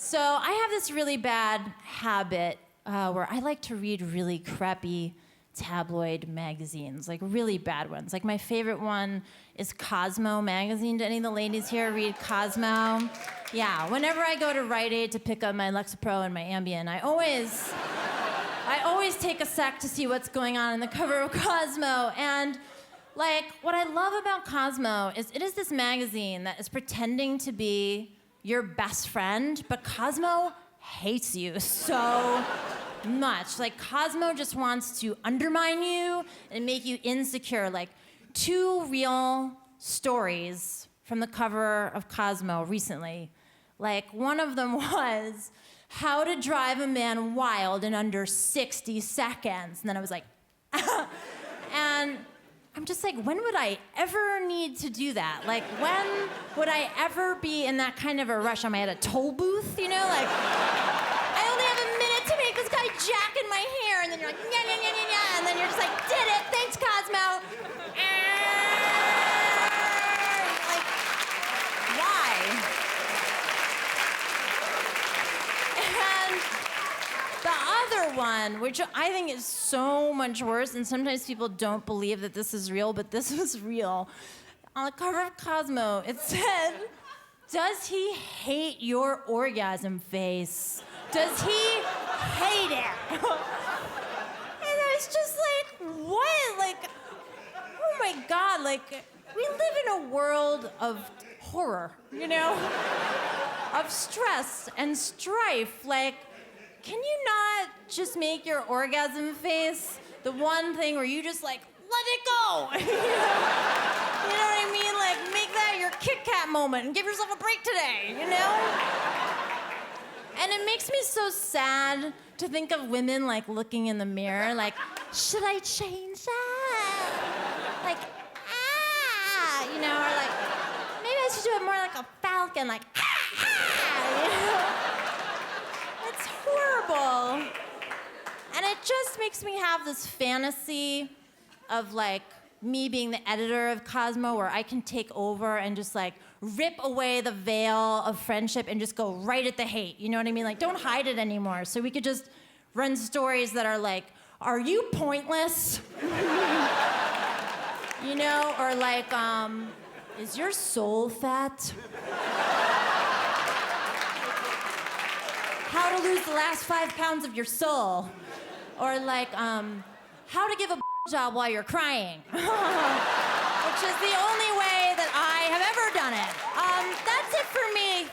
So I have this really bad habit where I like to read really crappy tabloid magazines, like really bad ones. Like my favorite one is Cosmo magazine. Do any of the ladies here read Cosmo? Yeah, whenever I go to Rite Aid to pick up my Lexapro and my Ambien, I always take a sec to see what's going on in the cover of Cosmo. And like, what I love about Cosmo is it is this magazine that is pretending to be your best friend, but Cosmo hates you so much. Like, Cosmo just wants to undermine you and make you insecure. Like, 2 real stories from the cover of Cosmo recently. Like, one of them was how to drive a man wild in under 60 seconds. And then I was like, and I'm just like, when would I ever need to do that? Like, when would I ever be in that kind of a rush? Am I at a toll booth, you know? Like, I only have a minute to make this guy jack in my hair, and then you're like, yeah, yeah, yeah, yeah, yeah, and then you're just like, did it, thanks, Cosmo. Like, why? And the other one, which I think is so much worse, and sometimes people don't believe that this is real, but this was real. On the cover of Cosmo, it said, "Does he hate your orgasm face? Does he hate it?" And I was just like, what? Like, oh my God, like, we live in a world of horror, you know? Of stress and strife. Like, can you not just make your orgasm face the one thing where you just like, let it go? You know what I mean? Like, make that your Kit Kat moment and give yourself a break today, you know? And it makes me so sad to think of women like looking in the mirror like, should I change that? Like, you know, or like, maybe I should do it more like a falcon, like, you know? It's horrible. And it just makes me have this fantasy of like me being the editor of Cosmo where I can take over and just like rip away the veil of friendship and just go right at the hate. You know what I mean? Like, don't hide it anymore. So we could just run stories that are like, are you pointless? You know, or like, is your soul fat? How to lose the last 5 pounds of your soul. Or like, how to give a job while you're crying. Which is the only way that I have ever done it. That's it for me.